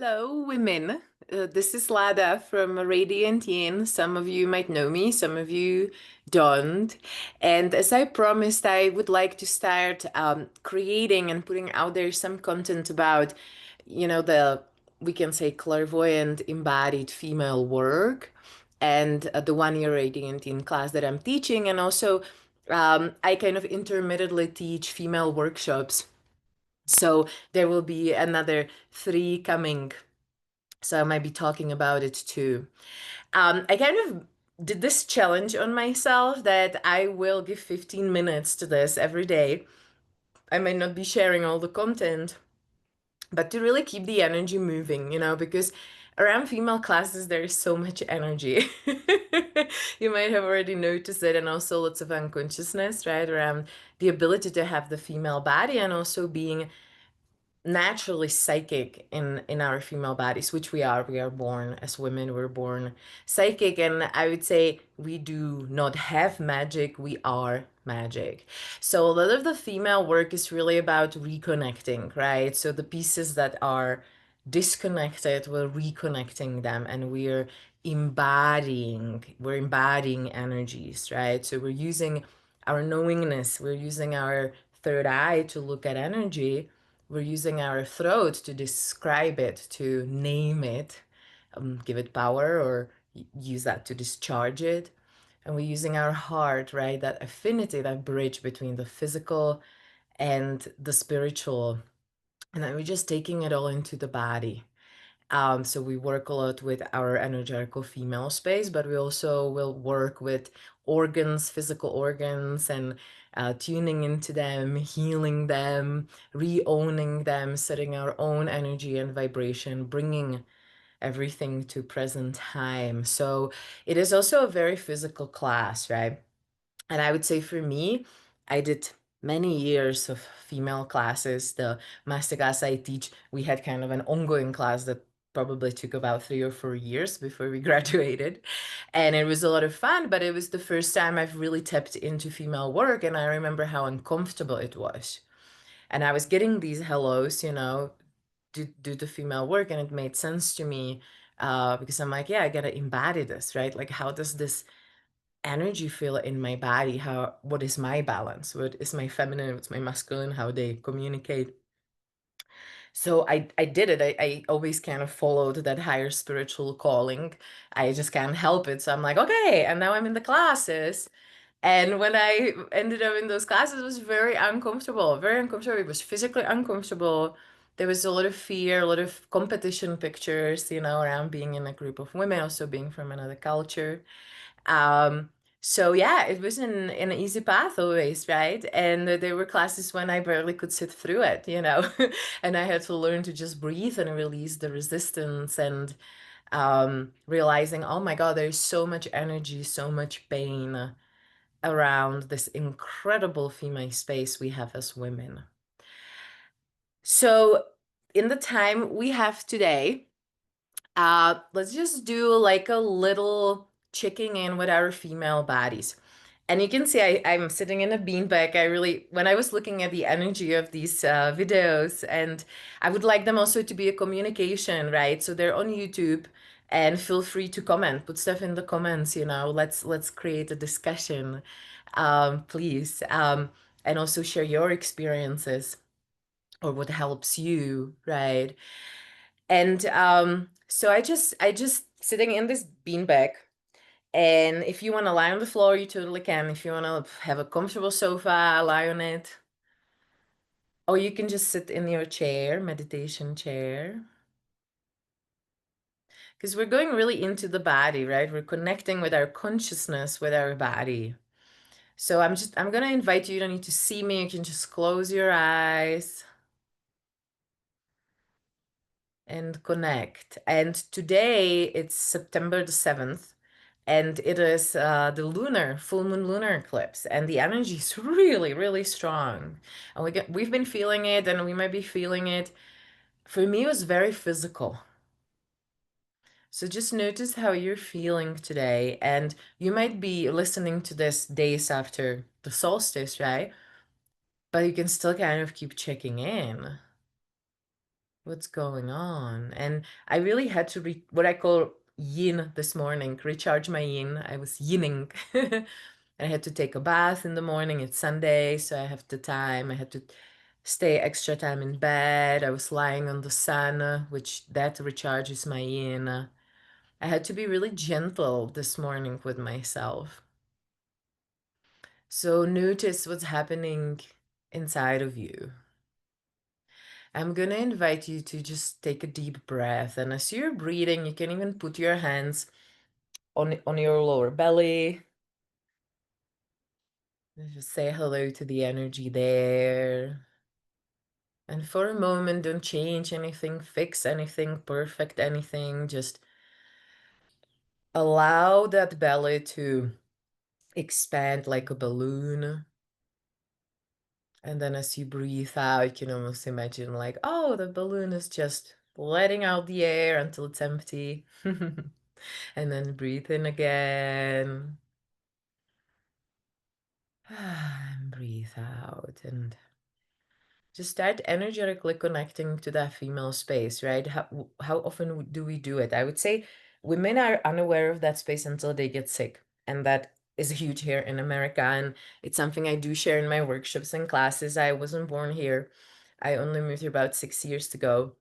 Hello, women. This is Lada from Radiant Yin. Some of you might know me, some of you don't. And as I promised, I would like to start creating and putting out there some content about, the we can say clairvoyant embodied female work and the 1 year Radiant Yin class that I'm teaching. And also, I kind of intermittently teach female workshops. So there will be another three coming. So I might be talking about it too. I kind of did this challenge on myself that I will give 15 minutes to this every day. I might not be sharing all the content, but to really keep the energy moving, because around female classes, there is so much energy. You might have already noticed it, and also lots of unconsciousness, right? Around the ability to have the female body and also being naturally psychic in our female bodies, which we are born as women, we're born psychic, and I would say we do not have magic, we are magic. So a lot of the female work is really about reconnecting, right? So the pieces that are disconnected, we're reconnecting them, and we're embodying energies, right? So we're using our knowingness, we're using our third eye to look at energy. We're using our throat to describe it, to name it, give it power, or use that to discharge it. And we're using our heart, right? That affinity, that bridge between the physical and the spiritual. And then we're just taking it all into the body. So we work a lot with our energetical female space, but we also will work with organs, physical organs, and tuning into them, healing them, re-owning them, setting our own energy and vibration, bringing everything to present time. So it is also a very physical class, right? And I would say for me, I did many years of female classes. The masterclass I teach, we had kind of an ongoing class that probably took about 3 or 4 years before we graduated. And it was a lot of fun, but it was the first time I've really tapped into female work. And I remember how uncomfortable it was. And I was getting these hellos, do the female work, and it made sense to me because I'm like, yeah, I gotta embody this, right? Like, how does this energy feel in my body? What is my balance? What is my feminine? What's my masculine? How they communicate? So I did it. I always kind of followed that higher spiritual calling. I just can't help it. So I'm like, okay, and now I'm in the classes. And when I ended up in those classes, it was very uncomfortable, very uncomfortable. It was physically uncomfortable. There was a lot of fear, a lot of competition pictures, around being in a group of women, also being from another culture. Um, so yeah, it was an easy path always, right? And there were classes when I barely could sit through it, and I had to learn to just breathe and release the resistance and realizing, oh my God, there's so much energy, so much pain around this incredible female space we have as women. So in the time we have today, let's just do like a little checking in with our female bodies. And you can see I'm sitting in a beanbag. When I was looking at the energy of these videos, and I would like them also to be a communication, right? So they're on YouTube, and feel free to comment, put stuff in the comments, let's create a discussion, please. And also share your experiences or what helps you, right? And so I just sitting in this beanbag, and if you want to lie on the floor, you totally can. If you want to have a comfortable sofa, lie on it. Or you can just sit in your chair, meditation chair. Because we're going really into the body, right? We're connecting with our consciousness, with our body. So I'm gonna invite you. You don't need to see me. You can just close your eyes and connect. And today it's September the 7th, and it is the full moon lunar eclipse, and the energy is really, really strong. And we've been feeling it, and we might be feeling it. For me, it was very physical. So just notice how you're feeling today, and you might be listening to this days after the solstice, right? But you can still kind of keep checking in. What's going on? And I really had to what I call yin this morning, recharge my yin. I was yinning. I had to take a bath in the morning. It's Sunday, so I have the time. I had to stay extra time in bed. I was lying on the sun, which that recharges my yin. I had to be really gentle this morning with myself. So notice what's happening inside of you. I'm gonna invite you to just take a deep breath, and as you're breathing, you can even put your hands on your lower belly. And just say hello to the energy there. And for a moment, don't change anything, fix anything, perfect anything. Just allow that belly to expand like a balloon. And then as you breathe out, you can almost imagine like, oh, the balloon is just letting out the air until it's empty. And then breathe in again. And breathe out. And just start energetically connecting to that female space, right? How often do we do it? I would say women are unaware of that space until they get sick. And that is huge here in America. And it's something I do share in my workshops and classes. I wasn't born here. I only moved here about 6 years ago.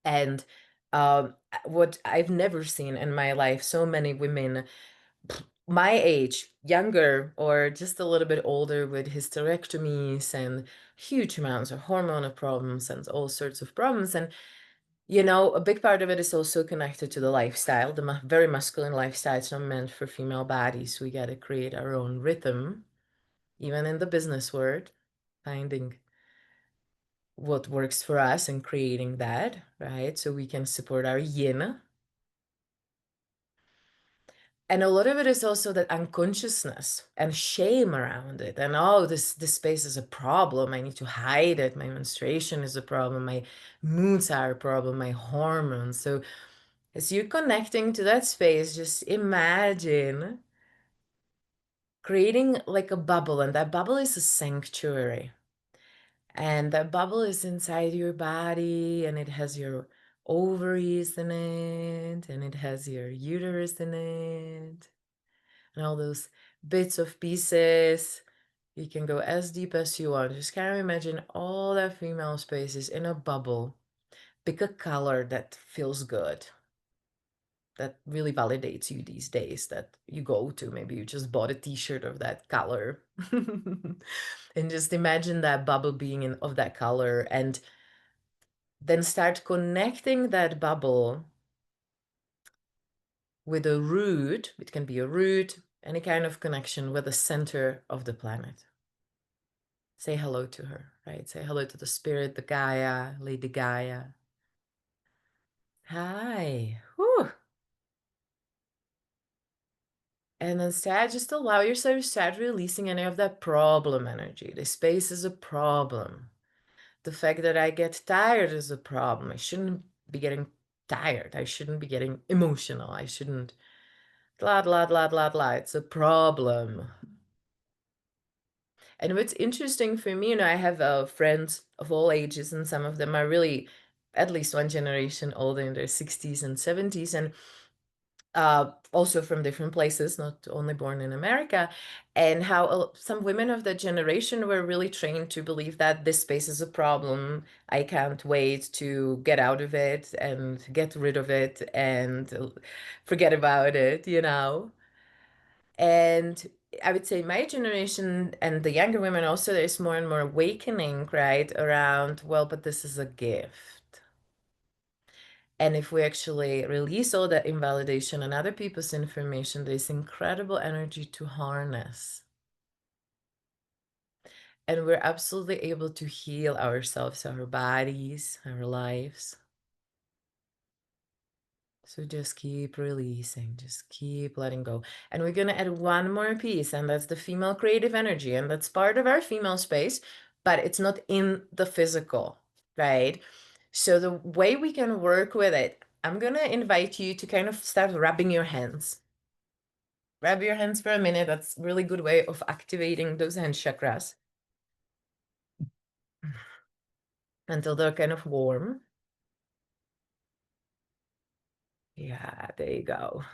And what I've never seen in my life, so many women my age, younger, or just a little bit older with hysterectomies and huge amounts of hormonal problems and all sorts of problems. And, a big part of it is also connected to the lifestyle, the very masculine lifestyle. It's not meant for female bodies. We got to create our own rhythm, even in the business world, finding what works for us and creating that, right? So we can support our yin. And a lot of it is also that unconsciousness and shame around it. And oh, this space is a problem. I need to hide it. My menstruation is a problem. My moods are a problem. My hormones. So as you're connecting to that space, just imagine creating like a bubble. And that bubble is a sanctuary. And that bubble is inside your body, and it has your ovaries in it, and it has your uterus in it and all those bits of pieces. You can go as deep as you want. Just kind of imagine all that female spaces in a bubble. Pick a color that feels good, that really validates you these days, that you go to. Maybe you just bought a t-shirt of that color. And just imagine that bubble being of that color, and then start connecting that bubble with a root. It can be a root, any kind of connection with the center of the planet. Say hello to her, right? Say hello to the spirit, the Gaia, Lady Gaia. Hi. Whew. And instead, just allow yourself to start releasing any of that problem energy. The space is a problem. The fact that I get tired is a problem. I shouldn't be getting tired. I shouldn't be getting emotional. I shouldn't blah, blah, blah, blah, blah. It's a problem. And what's interesting for me, I have friends of all ages, and some of them are really at least one generation older in their 60s and 70s, and also from different places, not only born in America, and how some women of that generation were really trained to believe that this space is a problem. I can't wait to get out of it and get rid of it and forget about it. And I would say my generation and the younger women also, there's more and more awakening, right, around, well, but this is a gift. And if we actually release all that invalidation and other people's information, there's incredible energy to harness. And we're absolutely able to heal ourselves, our bodies, our lives. So just keep releasing, just keep letting go. And we're going to add one more piece, and that's the female creative energy. And that's part of our female space, but it's not in the physical, right? So the way we can work with it, I'm going to invite you to kind of start rubbing your hands. Rub your hands for a minute. That's a really good way of activating those hand chakras until they're kind of warm. Yeah, there you go.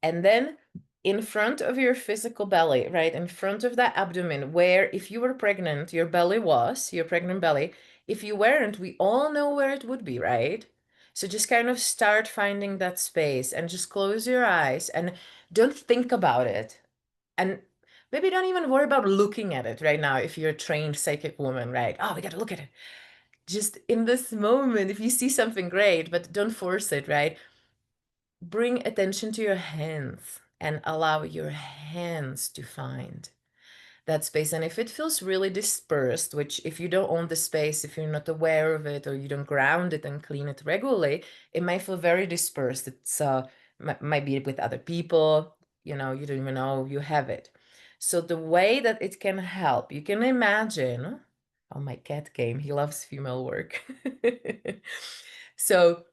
And then in front of your physical belly, right, in front of that abdomen, where if you were pregnant, your belly was, your pregnant belly. If you weren't, we all know where it would be, right? So just kind of start finding that space and just close your eyes and don't think about it. And maybe don't even worry about looking at it right now if you're a trained psychic woman, right? Oh, we got to look at it. Just in this moment, if you see something great, but don't force it, right? Bring attention to your hands and allow your hands to find that space. And if it feels really dispersed, which if you don't own the space, if you're not aware of it, or you don't ground it and clean it regularly, it might feel very dispersed. It's might be with other people, you don't even know you have it. So the way that it can help, you can imagine, oh, my cat came, he loves female work. So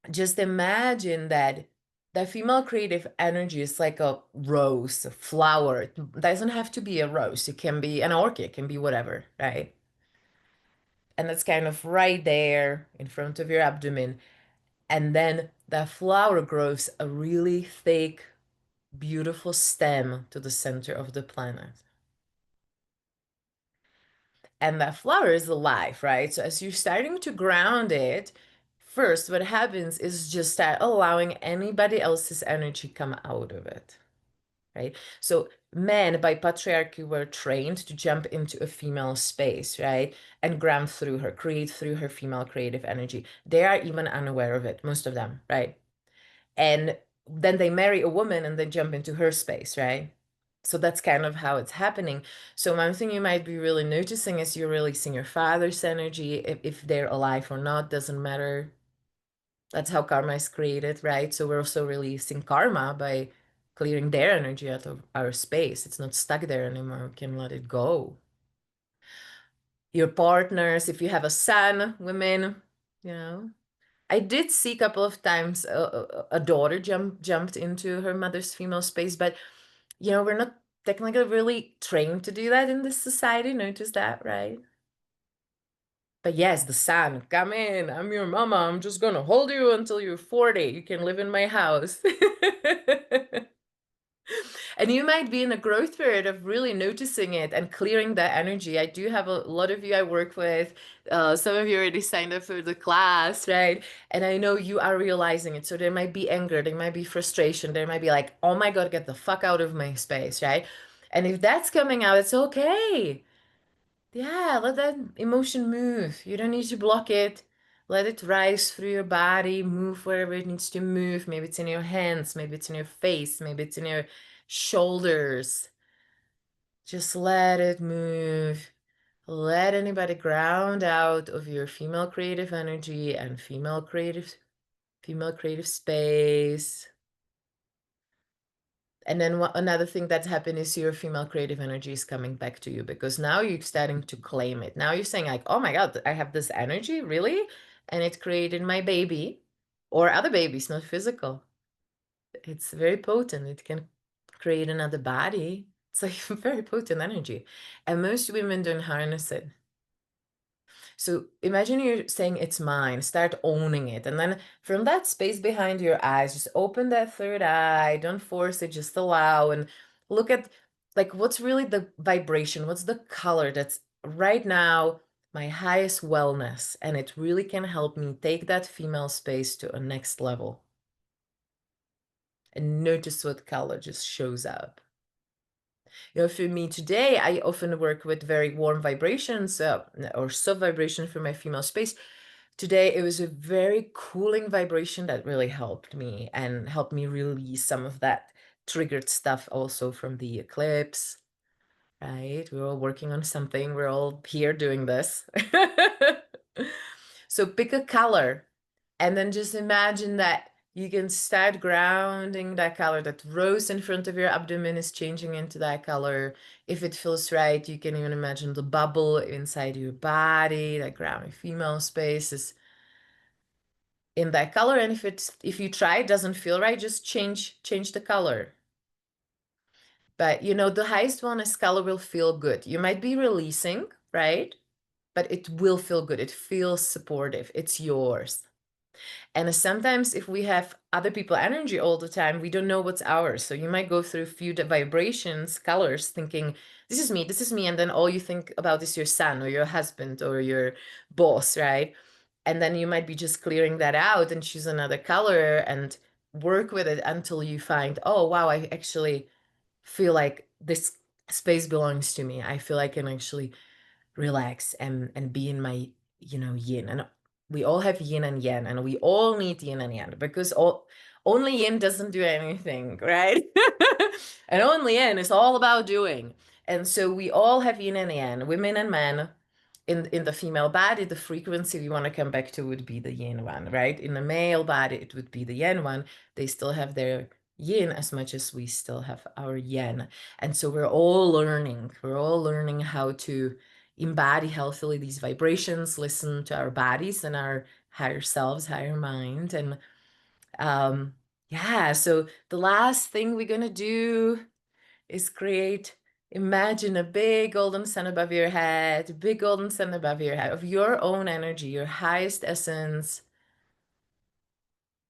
just imagine that the female creative energy is like a rose, a flower. It doesn't have to be a rose. It can be an orchid, it can be whatever, right? And that's kind of right there in front of your abdomen. And then that flower grows a really thick, beautiful stem to the center of the planet. And that flower is alive, right? So as you're starting to ground it, first, what happens is just start allowing anybody else's energy come out of it, right? So men by patriarchy were trained to jump into a female space, right? And ground through her, create through her female creative energy. They are even unaware of it, most of them, right? And then they marry a woman and then jump into her space, right? So that's kind of how it's happening. So one thing you might be really noticing is you're releasing your father's energy. If they're alive or not, doesn't matter. That's how karma is created, right? So we're also releasing karma by clearing their energy out of our space. It's not stuck there anymore. We can let it go. Your partners, if you have a son, women, you know. I did see a couple of times a daughter jumped into her mother's female space, but we're not technically really trained to do that in this society. Notice that, right? But yes, the son, come in. I'm your mama. I'm just gonna hold you until you're 40. You can live in my house. And you might be in a growth period of really noticing it and clearing that energy. I do have a lot of you I work with. Some of you already signed up for the class, right? And I know you are realizing it. So there might be anger, there might be frustration, there might be like, oh my God, get the fuck out of my space, right? And if that's coming out, it's okay. Yeah, let that emotion move. You don't need to block it. Let it rise through your body, move wherever it needs to move. Maybe it's in your hands, maybe it's in your face, maybe it's in your shoulders. Just let it move. Let anybody ground out of your female creative energy and female creative space. And then another thing that's happened is your female creative energy is coming back to you because now you're starting to claim it. Now you're saying like, oh my God, I have this energy, really? And it created my baby or other babies, not physical. It's very potent. It can create another body. It's like very potent energy. And most women don't harness it. So imagine you're saying it's mine, start owning it. And then from that space behind your eyes, just open that third eye, don't force it, just allow and look at like what's really the vibration, what's the color that's right now my highest wellness. And it really can help me take that female space to a next level. And notice what color just shows up. For me today, I often work with very warm vibrations or soft vibration for my female space. Today, it was a very cooling vibration that really helped me and helped me release some of that triggered stuff also from the eclipse, right? We're all working on something. We're all here doing this. So pick a color and then just imagine that you can start grounding that color. That rose in front of your abdomen is changing into that color. If it feels right, you can even imagine the bubble inside your body, that grounding female space is in that color. And if you try it doesn't feel right, just change the color. But the highest one is color will feel good. You might be releasing, right? But it will feel good. It feels supportive. It's yours. And sometimes if we have other people energy all the time, we don't know what's ours. So you might go through a few vibrations, colors, thinking, this is me. And then all you think about is your son or your husband or your boss, right? And then you might be just clearing that out and choose another color and work with it until you find, oh, wow, I actually feel like this space belongs to me. I feel I can actually relax and be in my yin. And we all have yin and yang, and we all need yin and yang, because only yin doesn't do anything, right? And only yin is all about doing. And so we all have yin and yang, women and men. In the female body, the frequency we want to come back to would be the yin one, right? In the male body, it would be the yang one. They still have their yin as much as we still have our yang. And so we're all learning how to embody healthily these vibrations, listen to our bodies and our higher selves, higher mind. And yeah, so the last thing we're going to do is imagine a big golden sun above your head, a big golden sun above your head of your own energy, your highest essence,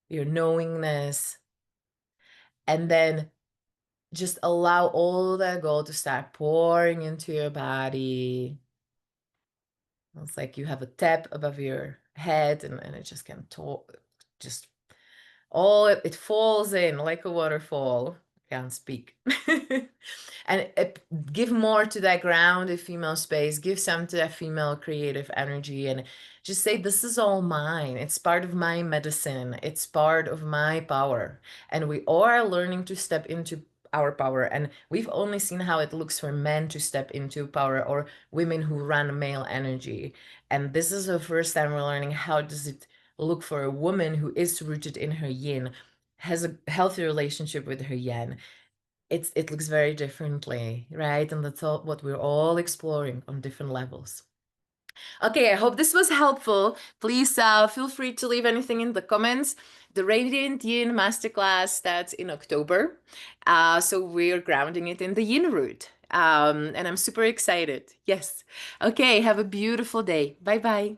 your knowingness. And then just allow all that gold to start pouring into your body. It's like you have a tap above your head, and it just can just all it falls in like a waterfall. Can't speak. And give more to that grounded female space. Give some to that female creative energy, and just say, this is all mine. It's part of my medicine. It's part of my power. And we all are learning to step into our power. And we've only seen how it looks for men to step into power, or women who run male energy. And this is the first time we're learning, how does it look for a woman who is rooted in her yin, has a healthy relationship with her yang. It looks very differently, right? And that's all what we're all exploring on different levels. Okay, I hope this was helpful. Please feel free to leave anything in the comments. The Radiant Yin Masterclass starts in October. So we're grounding it in the Yin root. And I'm super excited. Yes. Okay, have a beautiful day. Bye-bye.